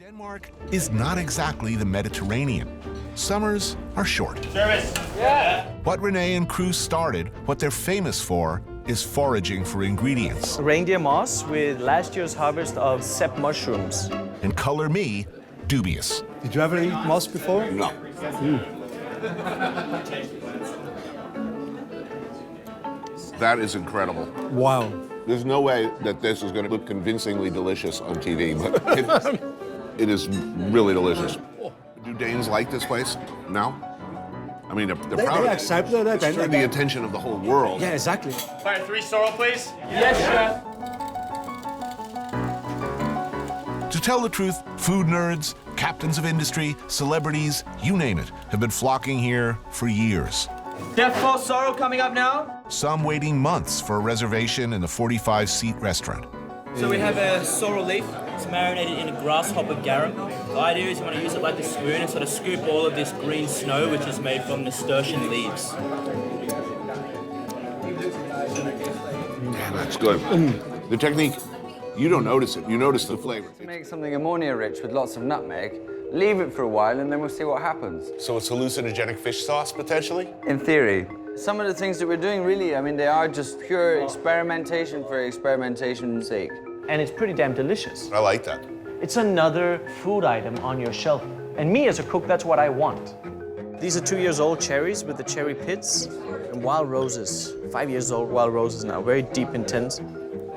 Denmark is not exactly the Mediterranean. Summers are short. Service. Yeah. What Renee and crew started, what they're famous for, is foraging for ingredients. Reindeer moss with last year's harvest of sep mushrooms. And color me dubious. Did you ever eat moss before? No. That is incredible. Wow. There's no way that this is going to look convincingly delicious on TV, but it is really delicious. Do Danes like this place now? I mean, they're proud of it. They accept that. It's turned the attention of the whole world. Yeah, exactly. Fire 3 sorrel, please. Yes, chef. To tell the truth, food nerds, captains of industry, celebrities, you name it, have been flocking here for years. Chef, 4 sorrel coming up now. Some waiting months for a reservation in the 45-seat restaurant. So we have a sorrel leaf. It's marinated in a grasshopper garum. The idea is you want to use it like a spoon and sort of scoop all of this green snow, which is made from nasturtium leaves. Damn, that's good. The technique, you don't notice it. You notice the flavor. Make something ammonia-rich with lots of nutmeg, leave it for a while, and then we'll see what happens. So it's hallucinogenic fish sauce, potentially? In theory. Some of the things that we're doing, really, I mean, they are just pure experimentation for experimentation's sake. And it's pretty damn delicious. I like that. It's another food item on your shelf. And me as a cook, that's what I want. These are 2-year-old cherries with the cherry pits and wild roses. 5 years old wild roses now, very deep, intense.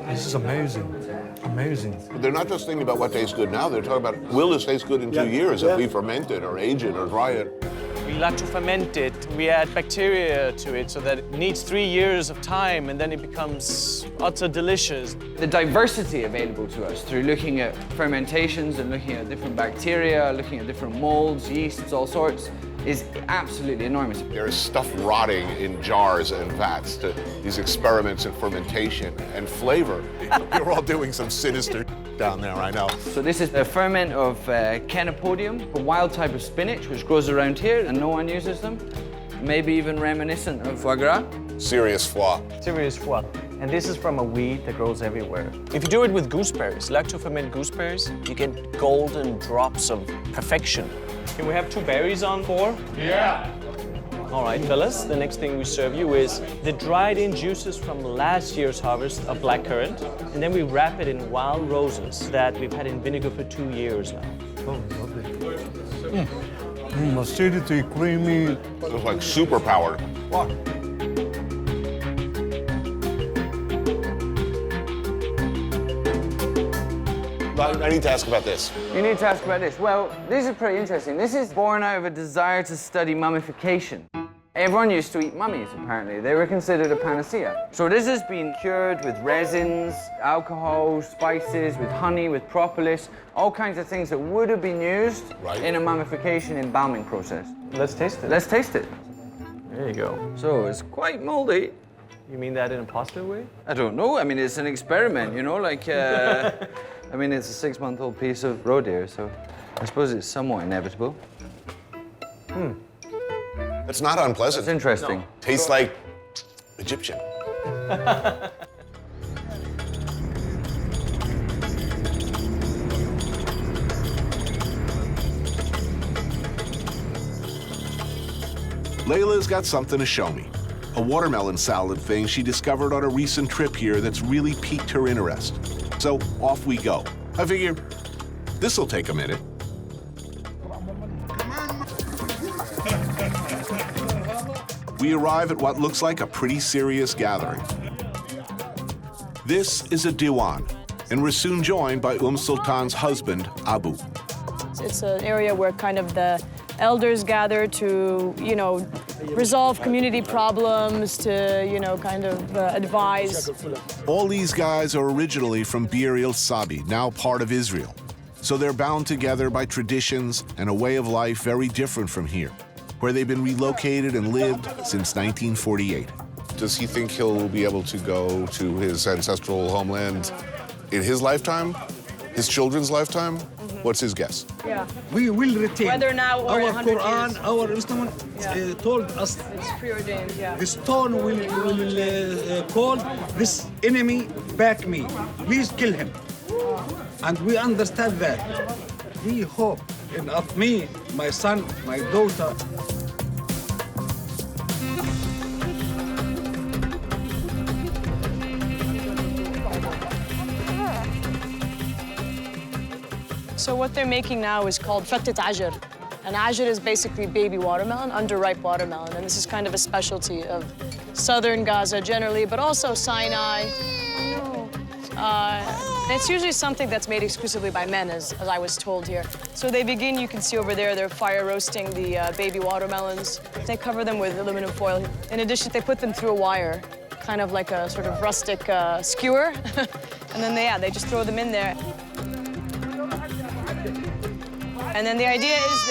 This is amazing. Amazing. But they're not just thinking about what tastes good now. They're talking about, will this taste good in 2 years if we ferment it or age it or dry it? We like to ferment it. We add bacteria to it so that it needs 3 years of time and then it becomes utter delicious. The diversity available to us through looking at fermentations and looking at different bacteria, looking at different molds, yeasts, all sorts, is absolutely enormous. There is stuff rotting in jars and vats to these experiments in fermentation and flavor. You're all doing some sinister down there, I know. So this is a ferment of Chenopodium, a wild type of spinach which grows around here and no one uses them. Maybe even reminiscent of foie gras. Serious foie. Serious foie. And this is from a weed that grows everywhere. If you do it with gooseberries, like to ferment gooseberries, you get golden drops of perfection. Can we have 2 berries on 4? Yeah. All right, fellas, the next thing we serve you is the dried-in juices from last year's harvest of blackcurrant, and then we wrap it in wild roses that we've had in vinegar for 2 years now. Oh, lovely. Acidity, creamy. It was like super powered. What? I need to ask about this. You need to ask about this. Well, this is pretty interesting. This is born out of a desire to study mummification. Everyone used to eat mummies, apparently. They were considered a panacea. So this has been cured with resins, alcohol, spices, with honey, with propolis, all kinds of things that would have been used in a mummification embalming process. Let's taste it. Let's taste it. There you go. So it's quite moldy. You mean that in a positive way? I don't know. I mean, it's an experiment, you know, like, I mean, it's a 6-month-old piece of roe deer, so I suppose it's somewhat inevitable. It's not unpleasant. It's interesting. Tastes like Egyptian. Layla's got something to show me. A watermelon salad thing she discovered on a recent trip here that's really piqued her interest. So off we go. I figure this'll take a minute. We arrive at what looks like a pretty serious gathering. This is a diwan, and we're soon joined by Sultan's husband, Abu. It's an area where kind of the elders gather to, you know, resolve community problems, to, you know, kind of advise. All these guys are originally from Bir el Sabi, now part of Israel. So they're bound together by traditions and a way of life very different from here, where they've been relocated and lived since 1948. Does he think he'll be able to go to his ancestral homeland in his lifetime? His children's lifetime? What's his guess? Yeah. We will retain Whether now or our 100 Quran, years. our Islam told us It's preordained, yeah. the stone will call this enemy back me. Please kill him. And we understand that. He hope in of me, my son, my daughter. So what they're making now is called fattet ajr. And ajr is basically baby watermelon, underripe watermelon. And this is kind of a specialty of southern Gaza generally, but also Sinai. It's usually something that's made exclusively by men, as I was told here. So they begin, you can see over there, they're fire roasting the baby watermelons. They cover them with aluminum foil. In addition, they put them through a wire, kind of like a sort of rustic skewer. And then they just throw them in there. And then the idea is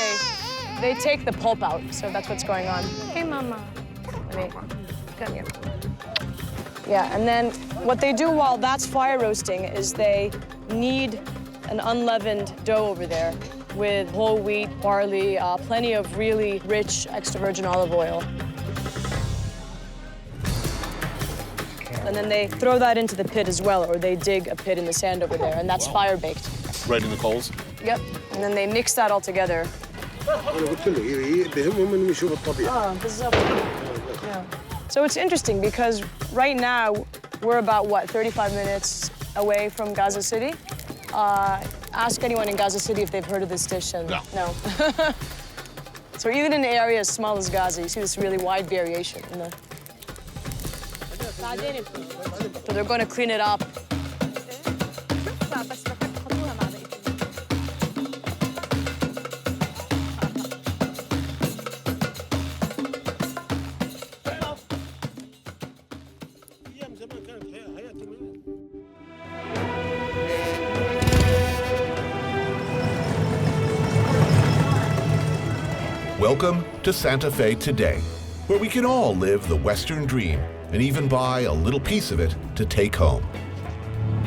they take the pulp out, so that's what's going on. Hey, Mama. Come here. Yeah, and then what they do while that's fire roasting is they knead an unleavened dough over there with whole wheat, barley, plenty of really rich extra virgin olive oil. And then they throw that into the pit as well, or they dig a pit in the sand over there, and that's fire baked. Right in the coals? Yep, and then they mix that all together. Yeah. So it's interesting because right now we're about, 35 minutes away from Gaza City. Ask anyone in Gaza City if they've heard of this dish, and no. So even in an area as small as Gaza, you see this really wide variation in the... So they're going to clean it up. Welcome to Santa Fe today, where we can all live the Western dream and even buy a little piece of it to take home.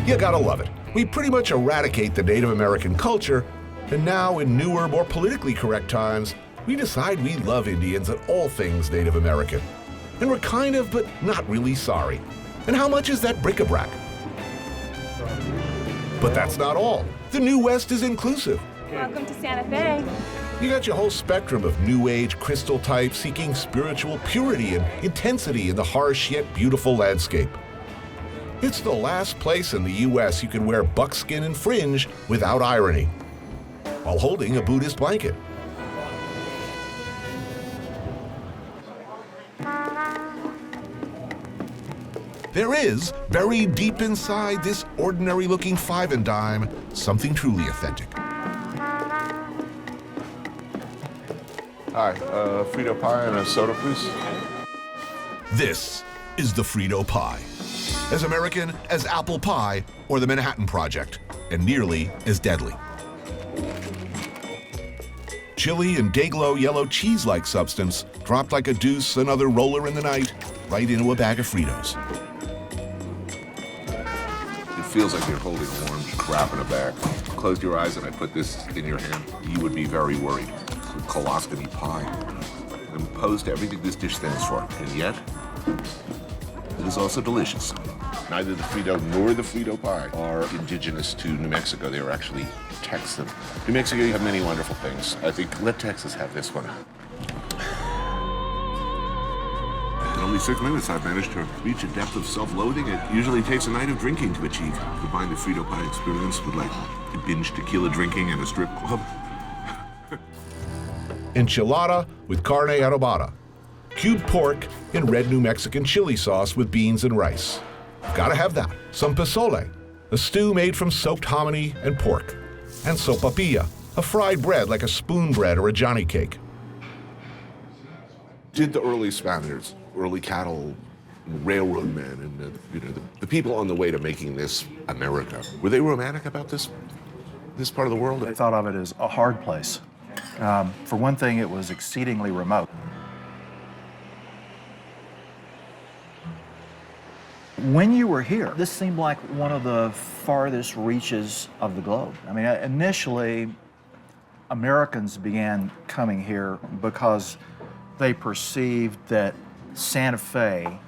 You gotta love it. We pretty much eradicate the Native American culture, and now in newer, more politically correct times, we decide we love Indians and all things Native American. And we're kind of, but not really sorry. And how much is that bric-a-brac? But that's not all. The New West is inclusive. Welcome to Santa Fe. You got your whole spectrum of New Age crystal types seeking spiritual purity and intensity in the harsh yet beautiful landscape. It's the last place in the U.S. you can wear buckskin and fringe without irony, while holding a Buddhist blanket. There is, buried deep inside this ordinary-looking five and dime, something truly authentic. Hi, Frito pie and a soda, please. This is the Frito pie. As American as apple pie or the Manhattan Project, and nearly as deadly. Chili and day-glow yellow cheese-like substance dropped like a deuce, another roller in the night, right into a bag of Fritos. It feels like you're holding orange crap in a bag. Close your eyes and I put this in your hand. You would be very worried. Colostomy pie. I'm opposed to everything this dish stands for, and yet it is also delicious. Neither the Frito nor the Frito pie are indigenous to New Mexico. They are actually Texan. New Mexico, you have many wonderful things. I think let Texas have this one. In only 6 minutes, I've managed to reach a depth of self-loathing it usually takes a night of drinking to achieve. Combine the Frito pie experience with like binge tequila drinking and a strip club. Enchilada with carne adobada, cubed pork in red New Mexican chili sauce with beans and rice. Gotta have that. Some pozole, a stew made from soaked hominy and pork, and sopapilla, a fried bread like a spoon bread or a Johnny cake. Did the early Spaniards, early cattle railroad men, and the people on the way to making this America, were they romantic about this part of the world? They thought of it as a hard place. For one thing, it was exceedingly remote. When you were here, this seemed like one of the farthest reaches of the globe. I mean, initially, Americans began coming here because they perceived that Santa Fe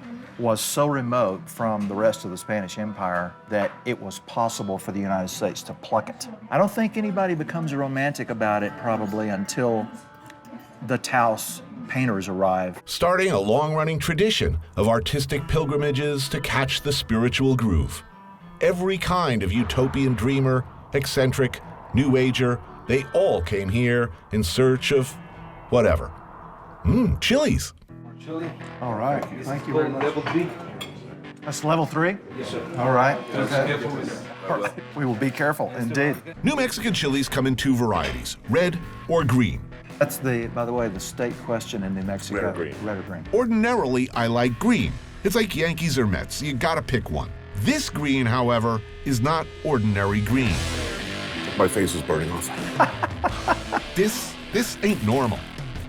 was so remote from the rest of the Spanish Empire that it was possible for the United States to pluck it. I don't think anybody becomes romantic about it probably until the Taos painters arrive. Starting a long-running tradition of artistic pilgrimages to catch the spiritual groove. Every kind of utopian dreamer, eccentric, new ager, they all came here in search of whatever. Chilies. All right, thank you very much. Level 3. That's level 3? Yes, sir. All right, okay. We will be careful, indeed. New Mexican chilies come in 2 varieties, red or green. That's by the way, the state question in New Mexico. Red or green. Red or green. Ordinarily, I like green. It's like Yankees or Mets, you gotta pick one. This green, however, is not ordinary green. My face is burning off. This ain't normal.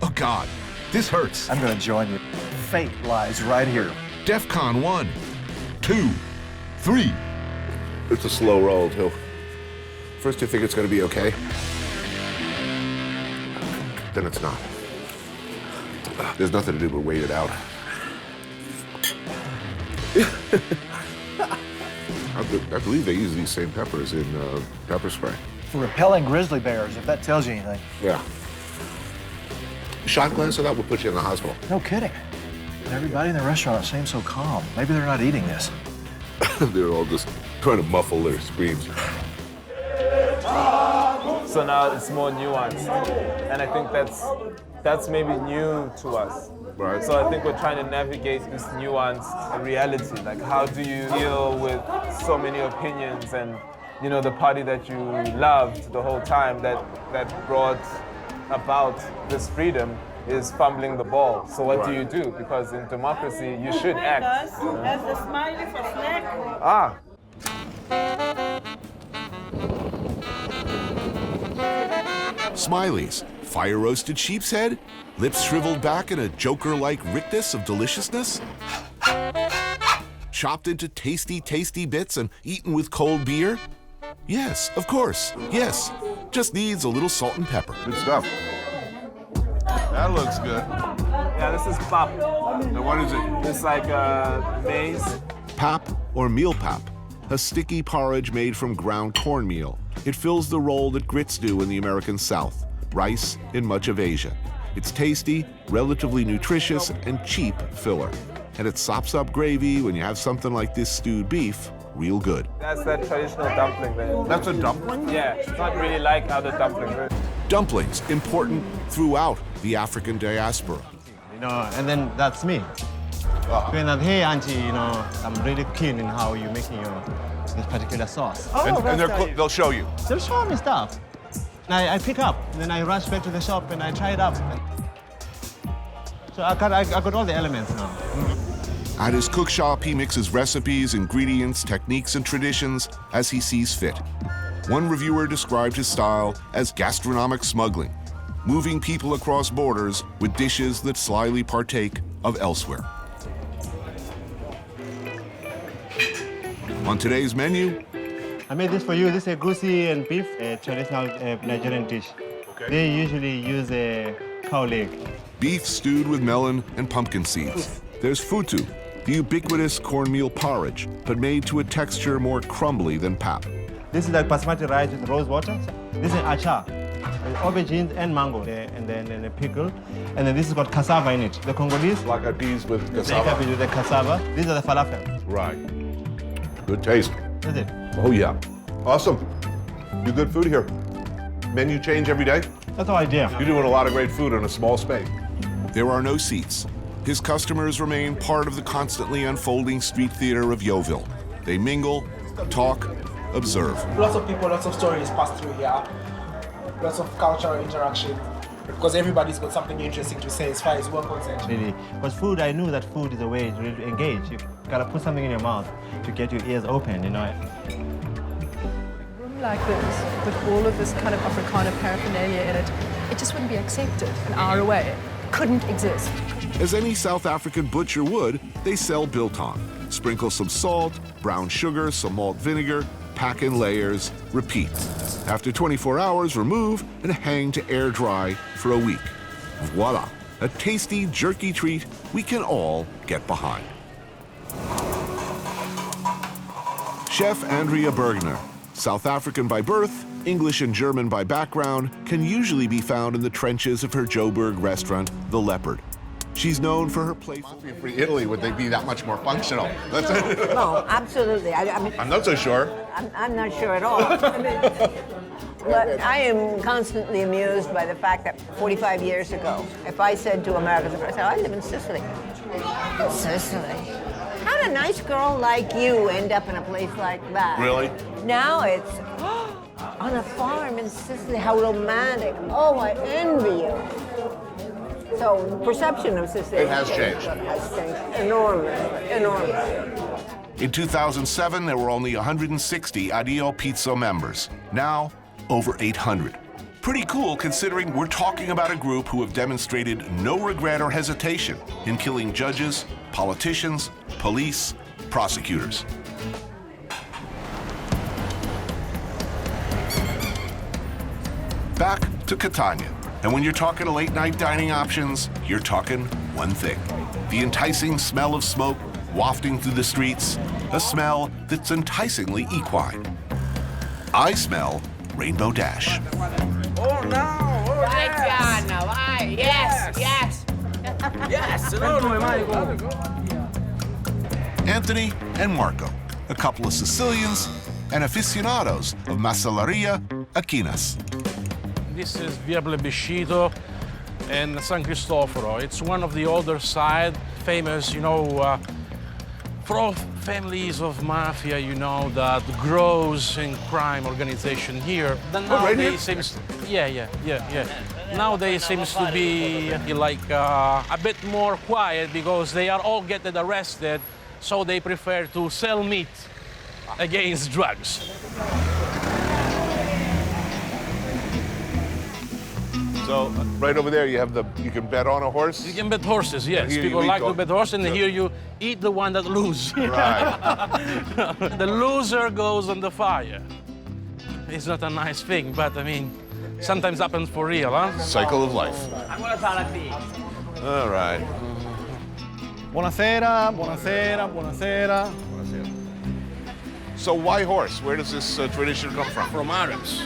Oh God, this hurts. I'm gonna join you. Fate lies right here. DEFCON 1, 2, 3. It's a slow roll, too. First you think it's gonna be okay, then it's not. There's nothing to do but wait it out. I believe they use these same peppers in pepper spray. For repelling grizzly bears, if that tells you anything. Yeah. Shot glass of that would put you in the hospital. No kidding. Everybody in the restaurant seems so calm. Maybe they're not eating this. They're all just trying to muffle their screams. So now it's more nuanced, and I think that's maybe new to us. Right. So I think we're trying to navigate this nuanced reality. Like, how do you deal with so many opinions and, you know, the party that you loved the whole time that brought about this freedom is fumbling the ball. So what do you do? Because in democracy, you should act. As the smiley for snack. Ah. Smileys, fire-roasted sheep's head, lips shriveled back in a Joker-like rictus of deliciousness, chopped into tasty, tasty bits and eaten with cold beer? Yes, of course, yes. Just needs a little salt and pepper. Good stuff. That looks good. Yeah, this is pap. And what is it? It's like maize. Pap or meal pap, a sticky porridge made from ground cornmeal. It fills the role that grits do in the American South, rice in much of Asia. It's tasty, relatively nutritious, and cheap filler. And it sops up gravy when you have something like this stewed beef, real good. That's that traditional dumpling there. That's a dumpling? Yeah, it's not really like other dumplings. Dumplings, important throughout the African diaspora. You know, and then that's me. When I'm hey auntie, you know, I'm really keen in how you're making this particular sauce. And they'll show you. They'll show me stuff. And I pick up, and then I rush back to the shop and I try it out. So I got all the elements now. At his cook shop, he mixes recipes, ingredients, techniques, and traditions as he sees fit. One reviewer described his style as gastronomic smuggling, moving people across borders with dishes that slyly partake of elsewhere. On today's menu, I made this for you. This is goosey and beef, a traditional Nigerian dish. Okay. They usually use a cow leg. Beef stewed with melon and pumpkin seeds. There's futu, the ubiquitous cornmeal porridge, but made to a texture more crumbly than pap. This is like basmati rice with rose water. This is achar, aubergines and mango, and then a pickle. And then this has got cassava in it. The Congolese. Like a peas with They cassava. have it with the cassava. These are the falafel. Right. Good taste. That's it. Oh, yeah. Awesome. Do good food here. Menu change every day? That's our idea. You're doing a lot of great food in a small space. There are no seats. His customers remain part of the constantly unfolding street theater of Yeovil. They mingle, talk, observe. Lots of people, lots of stories pass through here. Lots of cultural interaction. Because everybody's got something interesting to say as far as we're concerned. Really. Because food, I knew that food is a way to really engage. You gotta put something in your mouth to get your ears open, you know. A room like this, with all of this kind of Africana paraphernalia in it, it just wouldn't be accepted an hour away. Couldn't exist. As any South African butcher would, they sell biltong. Sprinkle some salt, brown sugar, some malt vinegar, pack in layers, repeat. After 24 hours, remove and hang to air dry for a week. Voila, a tasty, jerky treat we can all get behind. Chef Andrea Bergner, South African by birth, English and German by background, can usually be found in the trenches of her Joburg restaurant, The Leopard. She's known for her playful... For Italy, would they be that much more functional? No, absolutely. I mean, I'm not so sure. I'm not sure at all. But I am constantly amused by the fact that 45 years ago, if I said to Americans, I said, I live in Sicily. Sicily? How did a nice girl like you end up in a place like that? Really? Now it's on a farm in Sicily. How romantic. Oh, I envy you. So perception of Sicily has changed. Has changed enormously. In 2007, there were only 160 Addio Pizzo members. Now, over 800. Pretty cool considering we're talking about a group who have demonstrated no regret or hesitation in killing judges, politicians, police, prosecutors. Back to Catania. And when you're talking late night dining options, you're talking one thing. The enticing smell of smoke wafting through the streets, a smell that's enticingly equine. I smell Rainbow Dash. Oh no! Oh, yes! Vai! Yes! Yes! Yes! Anthony and Marco, a couple of Sicilians and aficionados of Macelleria Aquinas. This is Via Plebiscito and San Cristoforo. It's one of the older side, famous, for all families of mafia, that grows in crime organization here. Then nowadays seems, yeah. Nowadays seems to be like a bit more quiet because they are all getting arrested, so they prefer to sell meat against drugs. So right over there, you can bet on a horse? You can bet horses, yes. Here People like to bet horses, and here you eat the one that loses. Right. The loser goes on the fire. It's not a nice thing, but I mean, sometimes happens for real, huh? Cycle of life. All right. Buonasera, buonasera, buonasera. So why horse? Where does this tradition come from? From Arabs.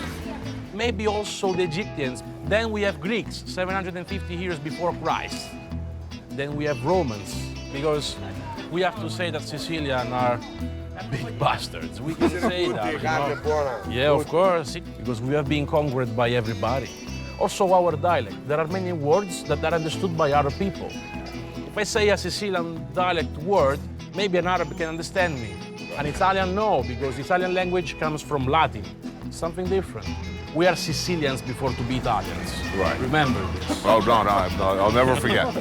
Maybe also the Egyptians. Then we have Greeks, 750 years before Christ. Then we have Romans, because we have to say that Sicilians are big bastards. We can say that. Yeah, of course, because we have been conquered by everybody. Also our dialect. There are many words that are understood by other people. If I say a Sicilian dialect word, maybe an Arab can understand me. An Italian, no, because Italian language comes from Latin. It's something different. We are Sicilians before to be Italians. Right. Remember this. Oh, no, I'll never forget.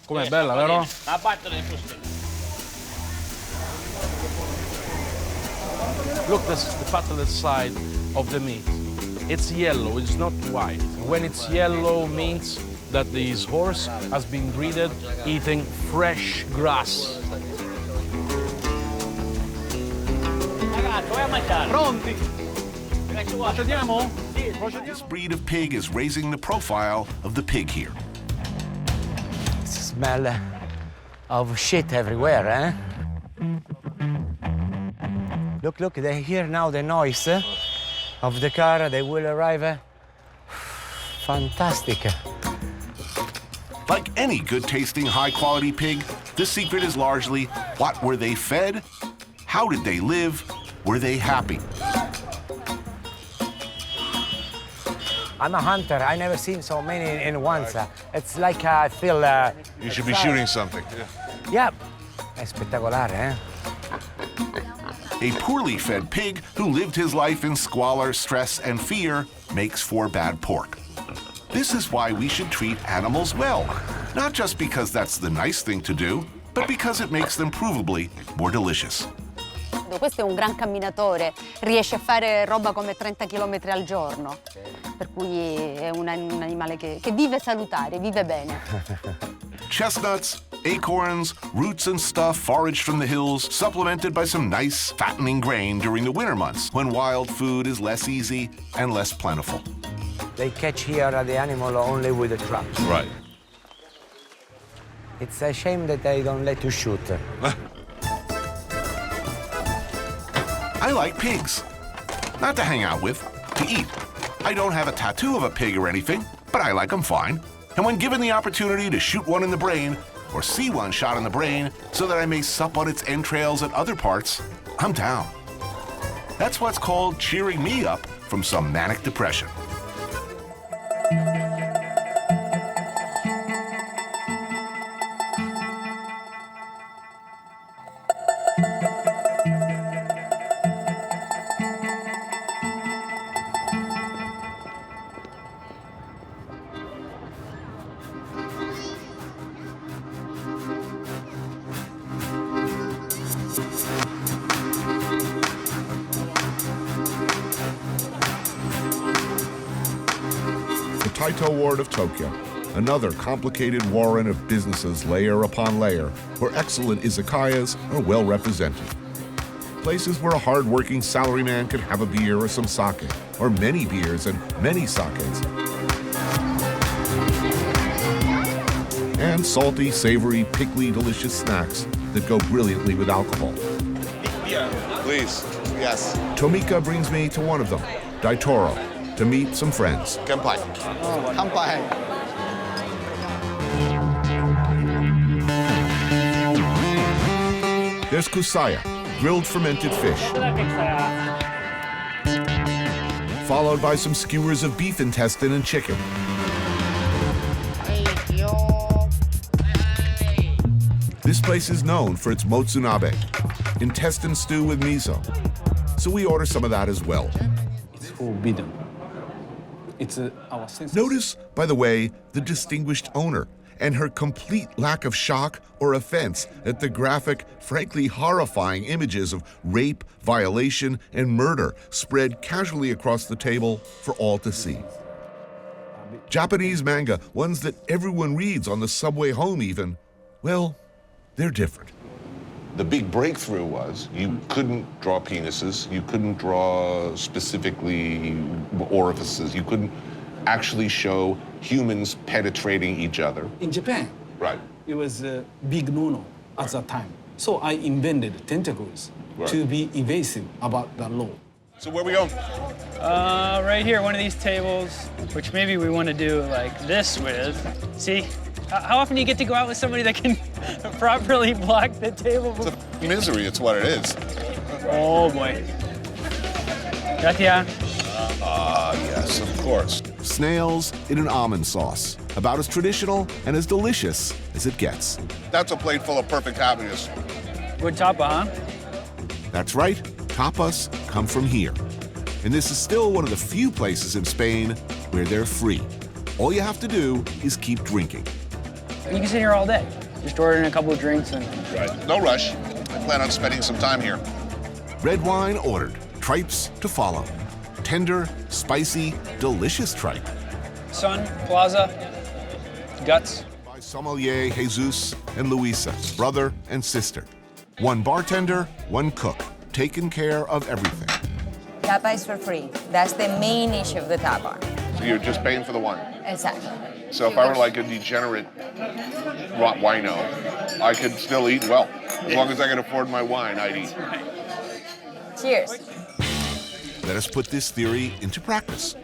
Com'è bella, vero? Look, that's the patented side of the meat. It's yellow, it's not white. When it's yellow, means that this horse has been breeded eating fresh grass. Pronti? Procediamo? This breed of pig is raising the profile of the pig here. Smell of shit everywhere, eh? Look, they hear now the noise of the car. They will arrive. Fantastic. Like any good-tasting, high-quality pig, the secret is largely what were they fed, how did they live, were they happy? I'm a hunter. I never seen so many in once. It's like I feel. You should be shooting something. Yeah. È spettacolare, eh? A poorly fed pig who lived his life in squalor, stress, and fear makes for bad pork. This is why we should treat animals well. Not just because that's the nice thing to do, but because it makes them provably more delicious. Questo è un gran camminatore, riesce a fare roba come 30 km al giorno, per cui è un animale che vive salutare, vive bene. Chestnuts, acorns, roots and stuff foraged from the hills, supplemented by some nice, fattening grain during the winter months, when wild food is less easy and less plentiful. They catch here the animal only with the traps. Right. It's a shame that they don't let you shoot. I like pigs. Not to hang out with, to eat. I don't have a tattoo of a pig or anything, but I like them fine. And when given the opportunity to shoot one in the brain, or see one shot in the brain, so that I may sup on its entrails and other parts, I'm down. That's what's called cheering me up from some manic depression. Taito Ward of Tokyo, another complicated warren of businesses layer upon layer, where excellent izakayas are well represented. Places where a hard-working salaryman can have a beer or some sake, or many beers and many sakes. And salty, savory, pickly, delicious snacks that go brilliantly with alcohol. Please, yes. Tomika brings me to one of them, Daitoro, to meet some friends. Kanpai. Kanpai. There's kusaya, grilled fermented fish, followed by some skewers of beef intestine and chicken. This place is known for its motsunabe, intestine stew with miso, so we order some of that as well. It's forbidden. It's our senses. Notice, by the way, the distinguished owner and her complete lack of shock or offense at the graphic, frankly horrifying images of rape, violation, and murder spread casually across the table for all to see. Japanese manga, ones that everyone reads on the subway home even, well, they're different. The big breakthrough was you couldn't draw penises, you couldn't draw specifically orifices, you couldn't actually show humans penetrating each other. In Japan, right, it was a big no-no at that time. So I invented tentacles to be evasive about the law. So where are we going? Right here, one of these tables, which maybe we want to do like this with. See? How often do you get to go out with somebody that can properly block the table? It's a misery, it's what it is. Oh, boy. Gracias. Yes, of course. Snails in an almond sauce, about as traditional and as delicious as it gets. That's a plate full of perfect happiness. Good tapa, huh? That's right, tapas come from here. And this is still one of the few places in Spain where they're free. All you have to do is keep drinking. You can sit here all day. Just ordering a couple of drinks and... Right. No rush. I plan on spending some time here. Red wine ordered, tripes to follow. Tender, spicy, delicious tripe. Sun, Plaza, guts. By sommelier Jesus and Luisa, brother and sister. One bartender, one cook, taking care of everything. Tapa is for free. That's the main issue of the tapa. So you're just paying for the wine? Exactly. So if I were like a degenerate rot wino, I could still eat well. As long as I can afford my wine, I'd eat. Cheers. Let us put this theory into practice.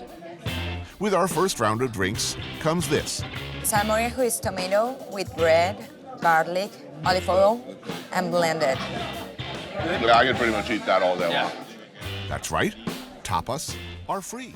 With our first round of drinks comes this. Salmorejo is tomato with bread, garlic, olive oil, and blended. Yeah, I could pretty much eat that all day long. That's right, tapas are free.